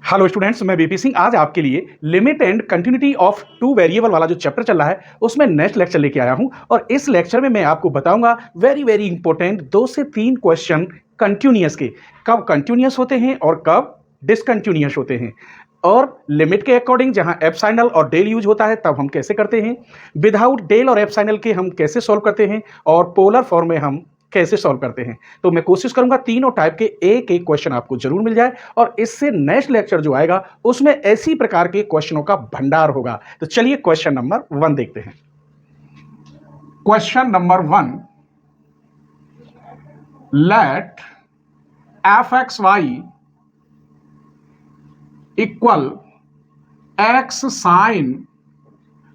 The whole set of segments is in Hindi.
हेलो स्टूडेंट्स, मैं बीपी सिंह आज आपके लिए limit and continuity of two variable वाला जो चैप्टर चल रहा है उसमें नेक्स्ट लेक्चर लेके आया हूं। और इस लेक्चर में मैं आपको बताऊंगा वेरी इंपॉर्टेंट 2 से 3 क्वेश्चन कंटिन्यूअस के, कब कंटिन्यूअस होते हैं और कब डिसकंटिन्यूअस होते हैं, और लिमिट के अकॉर्डिंग जहां एप्सिलॉन और डेल यूज होता है तब हम कैसे करते हैं, विदाउट डेल और एप्सिलॉन के हम कैसे सॉल्व करते हैं, और पोलर फॉर्म में हम कैसे सॉल्व करते हैं। तो मैं कोशिश करूंगा तीनों टाइप के एक एक क्वेश्चन आपको जरूर मिल जाए, और इससे नेक्स्ट लेक्चर जो आएगा उसमें ऐसी प्रकार के क्वेश्चनों का भंडार होगा। तो चलिए क्वेश्चन नंबर 1 देखते हैं। Question number 1, let f x y equal x sine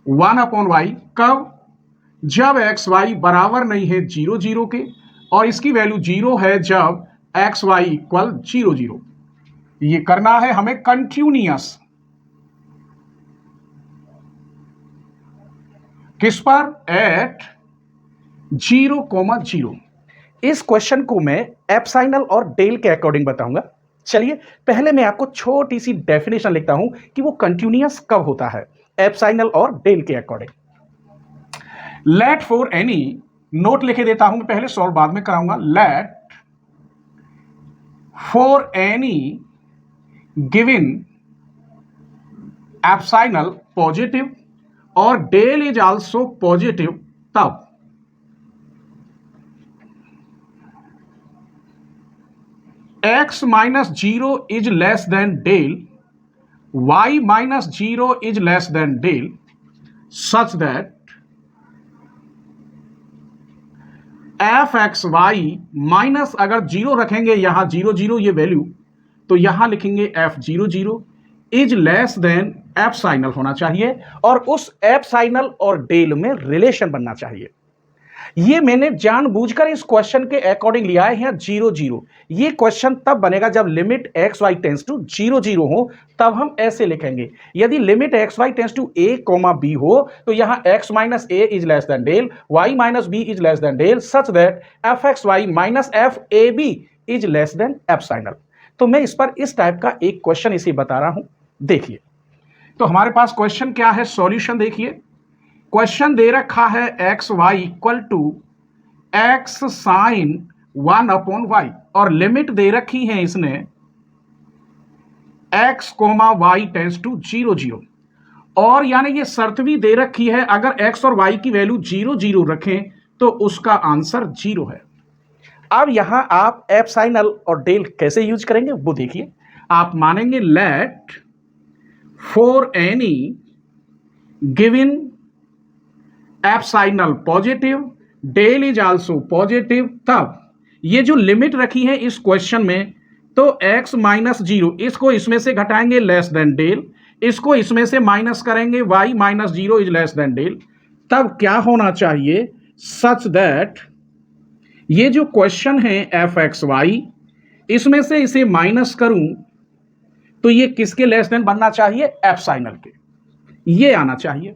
1/y। कब? जब एक्स वाई बराबर नहीं है 0 0 के, और इसकी वैल्यू 0 है जब एक्स वाई इक्वल 0 0। ये करना है हमें कंटिन्यूअस। किस पर? एट 0,0। इस क्वेश्चन को मैं एप्सिलॉन और डेल के अकॉर्डिंग बताऊंगा। चलिए पहले मैं आपको छोटी सी डेफिनेशन लिखता हूं कि वो कंटिन्यूअस कब होता है एप्सिलॉन और डेल के according. Let for any, note लिखे देता हूं मैं, पहले सॉल्व बाद में कराऊंगा। Let for any given epsilon positive और डेल इज आल्सो पॉजिटिव, तब x minus 0 is less than del, y minus 0 is less than del, such that f x y minus, अगर 0 रखेंगे यहां 0 0 ये वैल्यू, तो यहां लिखेंगे F 0 0 is less than epsilon होना चाहिए, और उस एप्सिलॉन और डेल में रिलेशन बनना चाहिए। ये मैंने जानबूझकर इस क्वेश्चन के अकॉर्डिंग लिया है 0 0। ये क्वेश्चन तब बनेगा जब limit x y tends to 0 0 हो, तब हम ऐसे लिखेंगे। यदि limit x y tends to a comma b हो तो यहां x minus a is less than del, y minus b is less than del, such that f x y minus f a b is less than epsilon. तो मैं इस पर इस टाइप का एक क्वेश्चन इसे बता रहा हूं। देखिए, तो हमारे पास क्वेश्चन क्या है, सॉल्यूशन देखिए। क्वेश्चन दे रखा है x y equal to x sine 1/y, और लिमिट दे रखी है इसने x comma y tends to 0 0, और यानी ये शर्त भी दे रखी है अगर x और y की वैल्यू 0 0 रखें तो उसका आंसर 0 है। अब यहां आप एप्सिलॉन और डेल कैसे यूज करेंगे वो देखिए। आप मानेंगे let for any given epsilon positive, del is also positive, तब ये जो लिमिट रखी है इस क्वेश्चन में, तो x माइनस 0 इसको इसमें से घटाएंगे लेस देन डेल, इसको इसमें से माइनस करेंगे y minus 0 is less than del, तब क्या होना चाहिए, सच दैट ये जो क्वेश्चन है एफ एक्स वाई, इसमें से इसे माइनस करूं तो ये किसके लेस देन बनना चाहिए, एप्सिलॉन के, ये आना चाहिए।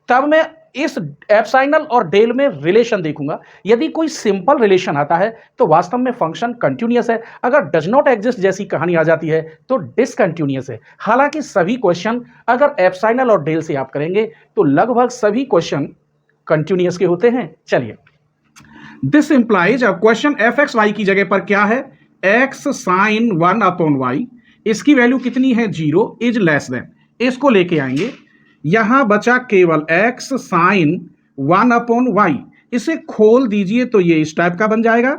तब मैं इस एप्सिलॉन और डेल में रिलेशन देखूंगा। यदि कोई सिंपल रिलेशन आता है तो वास्तव में फंक्शन कंटिन्यूअस है, अगर डज नॉट एग्जिस्ट जैसी कहानी आ जाती है तो डिसकंटिन्यूअस है। हालांकि सभी क्वेश्चन अगर एप्सिलॉन और डेल से आप करेंगे तो लगभग सभी क्वेश्चन कंटिन्यूअस के होते हैं। चलिए, दिस इंप्लाइज, अब क्वेश्चन एफ एक्स वाई की जगह पर क्या है, एक्स साइन 1/y, इसकी वैल्यू कितनी है 0, इज लेस देन, इसको लेके आएंगे। यहां बचा केवल x साइन 1/y, इसे खोल दीजिए तो ये इस टाइप का बन जाएगा।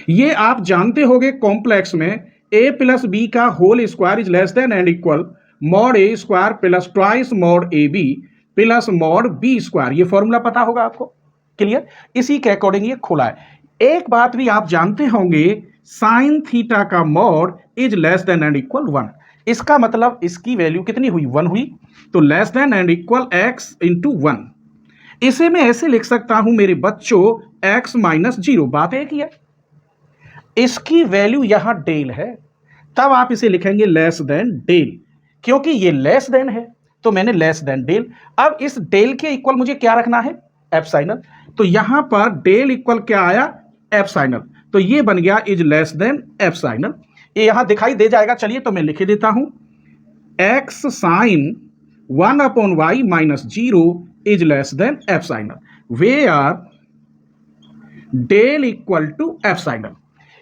ये आप जानते होंगे कॉम्प्लेक्स में a प्लस बी का whole square is less than and equal mod a square plus twice mod a b plus mod b square. ये फॉर्मूला पता होगा आपको, क्लियर? इसी के अकॉर्डिंग ये खोला है। एक बात भी आप जानते होंगे, साइन थीटा का mod is less than and equal 1, इसका मतलब इसकी वैल्यू कितनी हुई, 1 हुई, तो less than and equal x into 1। इसे मैं ऐसे लिख सकता हूं मेरे बच्चों, x माइनस 0, बात एक ही है। इसकी वैल्यू यहां डेल है, तब आप इसे लिखेंगे लेस देन डेल, क्योंकि ये लेस देन है तो मैंने लेस देन डेल। अब इस डेल के इक्वल मुझे क्या रखना है, एप्सिलॉन, तो यहां पर डेल इक्वल क्या आया, एप्सिलॉन, तो ये बन गया इज लेस देन एप्सिलॉन। ये यहां दिखाई दे जाएगा, चलिए तो मैं लिख देता हूं, x sin 1/y minus 0 is less than epsilon, we are del equal to epsilon.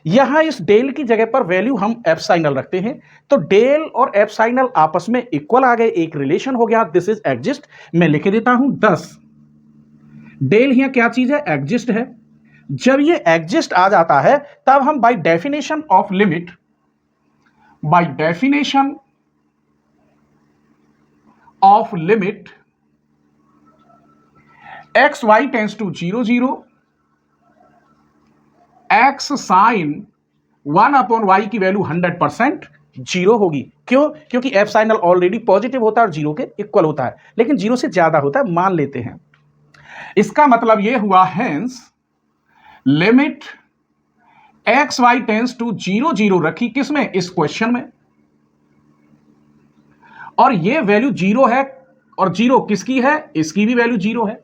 यहां इस डेल की जगह पर वैल्यू हम एफ साइनल रखते हैं, तो डेल और एफ साइनल आपस में इक्वल आ गए, एक रिलेशन हो गया, दिस इज एग्जिस्ट। मैं लिख देता हूं 10। डेल यहां क्या चीज है, एग्जिस्ट है। जब ये एग्जिस्ट आ जाता है तब हम by definition of limit, by definition of limit x y tends to 0 0 x sine 1/y की वैल्यू 100% 0 होगी। क्यों? क्योंकि एफ साइनल ऑलरेडी पॉजिटिव होता है और 0 के इक्वल होता है, लेकिन 0 से ज्यादा होता है, मान लेते हैं। इसका मतलब यह हुआ, hence limit x y tends to 0 0 रखी किसमें, इस क्वेश्चन में, और यह वैल्यू 0 है, और 0 किसकी है, इसकी भी वैल्यू 0 है।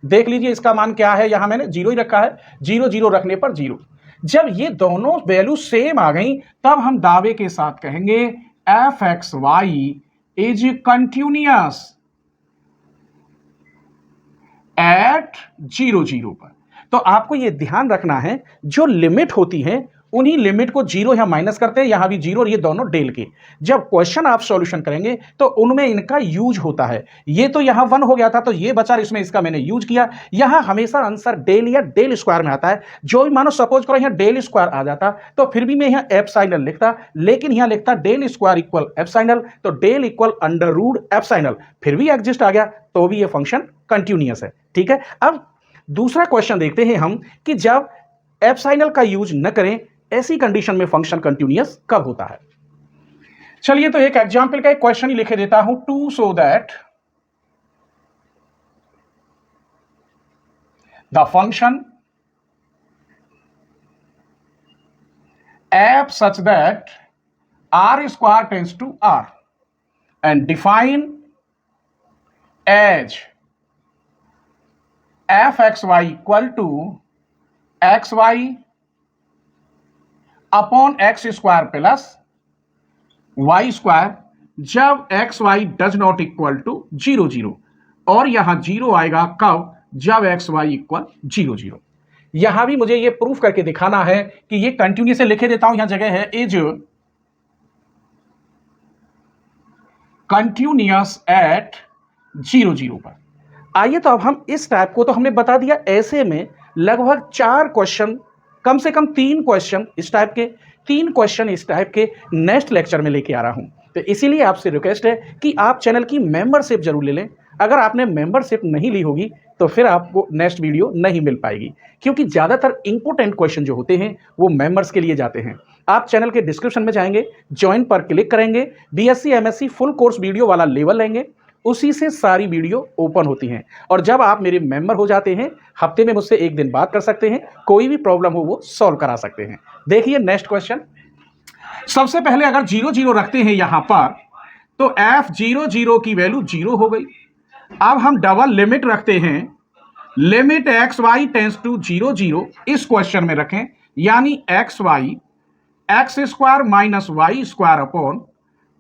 देख लीजिए इसका मान क्या है, यहां मैंने 0 ही रखा है, 0 0 रखने पर 0। जब ये दोनों वैल्यू सेम आ गई तब हम दावे के साथ कहेंगे f x y is continuous at 0 0 पर। तो आपको यह ध्यान रखना है, जो लिमिट होती है उन्हीं लिमिट को 0 यहां माइनस करते हैं, यहां भी 0, और ये दोनों डेल के। जब क्वेश्चन आप सॉल्यूशन करेंगे तो उनमें इनका यूज होता है। ये तो यहां 1 हो गया था, तो ये बचा, इसमें इसका मैंने यूज किया। यहां हमेशा आंसर डेल या डेल स्क्वायर में आता है। जो भी मानो सपोज करो यहां डेल स्क्वायर आ जाता तो फिर भी मैं यहां एफ साइनल लिखता, लेकिन यहां लिखता del square equal epsilon, तो del equal under root epsilon, फिर भी एग्जिस्ट आ गया, तो भी ये फंक्शन कंटिन्यूअस है। ठीक है, अब दूसरा क्वेश्चन देखते हैं हम कि जब एफ साइनल का यूज न करें, ऐसी कंडीशन में फंक्शन कंटिन्यूअस कब होता है। चलिए तो एक एग्जांपल का एक क्वेश्चन ही लिखे देता हूं, to show that the function f such that R square tends to R and define as f x y equal to x y upon x square plus y square, जब x y does not equal to 0 0, और यहां 0 आएगा कब, जब एक्स वाई इक्वल 0 0। यहां भी मुझे यह प्रूफ करके दिखाना है कि ये कंटिन्यूअस लिखे देता हूं, यहां जगह है इज कंटिन्यूअस एट 0 0 पर। आइए तो अब हम इस टाइप को तो हमने बता दिया, ऐसे में लगभग 4 क्वेश्चन, कम से कम 3 क्वेश्चन इस टाइप के, 3 क्वेश्चन इस टाइप के नेक्स्ट लेक्चर में लेके आ रहा हूं। तो इसीलिए आपसे रिक्वेस्ट है कि आप चैनल की मेंबरशिप जरूर ले लें। अगर आपने मेंबरशिप नहीं ली होगी तो फिर आपको नेक्स्ट वीडियो नहीं मिल पाएगी, क्योंकि ज़्यादातर इंपॉर्टेंट क्वेश्चन जो होते हैं वो मेंबर्स के लिए जाते हैं। आप चैनल के डिस्क्रिप्शन में जाएंगे, ज्वाइन पर क्लिक करेंगे, BSc MSc full course video वाला लेवल लेंगे, उसी से सारी वीडियो ओपन होती हैं। और जब आप मेरे मेंबर हो जाते हैं, हफ्ते में मुझसे 1 दिन बात कर सकते हैं, कोई भी प्रॉब्लम हो वो सॉल्व करा सकते हैं। देखिए नेक्स्ट क्वेश्चन, सबसे पहले अगर 0 0 रखते हैं यहां पर, तो f 0 0 की वैल्यू 0 हो गई। अब हम डबल लिमिट रखते हैं, limit x y tends to 0 0 इस क्वेश्चन में रखें, यानी x y x square minus y square upon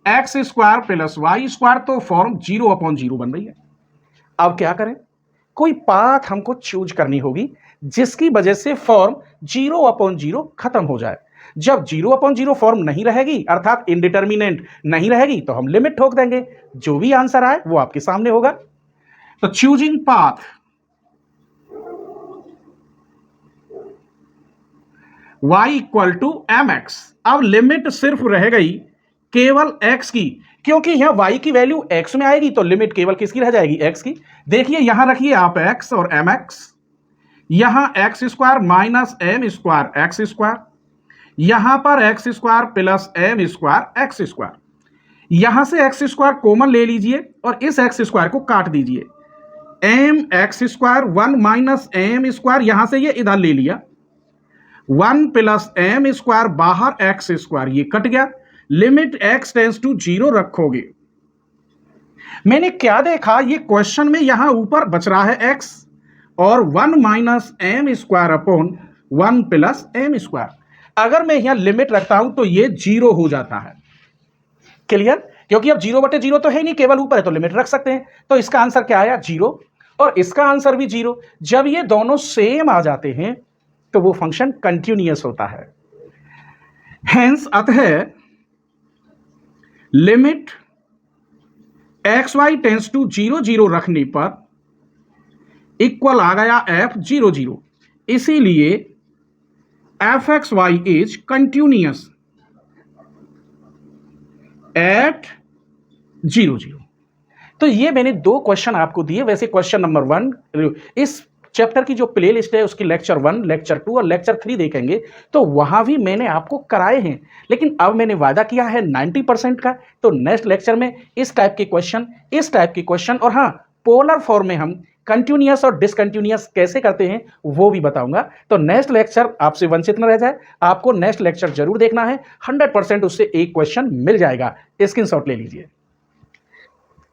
x square plus y square, तो फॉर्म 0/0 बन रही है। अब क्या करें, कोई पाथ हमको चूज करनी होगी जिसकी वजह से फॉर्म 0/0 खत्म हो जाए। जब 0/0 फॉर्म नहीं रहेगी, अर्थात इंडिटर्मिनेंट नहीं रहेगी, तो हम लिमिट ठोक देंगे, जो भी आंसर आए वो आपके सामने होगा। तो choosing path y equal to mx। अब लिमिट सिर्फ रह गई केवल x की, क्योंकि यहां y की वैल्यू x में आएगी तो लिमिट केवल किसकी रह जाएगी, x की। देखिए यहां रखिए आप x और mx, यहां x square minus m square x square, यहां पर x square plus m square x square, यहां से x स्क्वायर कॉमन ले लीजिए और इस x स्क्वायर को काट दीजिए। m x square 1 minus m square, यहां से ये इधर ले लिया, 1 प्लस m स्क्वायर बाहर x स्क्वायर, ये कट गया। लिमिट x टेंस टू 0 रखोगे। मैंने क्या देखा, ये क्वेश्चन में यहां ऊपर बच रहा है x और 1 minus m square upon 1 plus m square. अगर मैं यहां लिमिट रखता हूं तो ये 0 हो जाता है। क्लियर? क्योंकि अब 0/0 तो है नहीं, केवल ऊपर है तो लिमिट रख सकते हैं। तो इसका आंसर क्या आया? 0। और इसका आंसर भी 0। जब ये दोनों सेम आ जाते हैं तो वो फंक्शन कंटिन्यूअस होता है। हेंस अतः लिमिट xy टेंस टू 0 0 रखने पर इक्वल आ गया f 0 0। इसीलिए fxy इज कंटिन्यूअस एट 0 0। तो ये मैंने 2 क्वेश्चन आपको दिए। वैसे क्वेश्चन नंबर 1 इस चैप्टर की जो प्ले लिस्ट है उसकी लेक्चर 1, लेक्चर 2 और लेक्चर 3 देखेंगे तो वहां भी मैंने आपको कराए हैं। लेकिन अब मैंने वादा किया है 90% का, तो नेक्स्ट लेक्चर में इस टाइप के क्वेश्चन और हाँ, पोलर फॉर्म में हम कंटिन्यूअस और डिसकंटिन्यूअस कैसे करते हैं वो भी बताऊंगा। तो नेक्स्ट लेक्चर आपसे वंचित न रह जाए, आपको नेक्स्ट लेक्चर जरूर देखना है। 100% उससे एक क्वेश्चन मिल जाएगा। स्क्रीनशॉट ले लीजिए।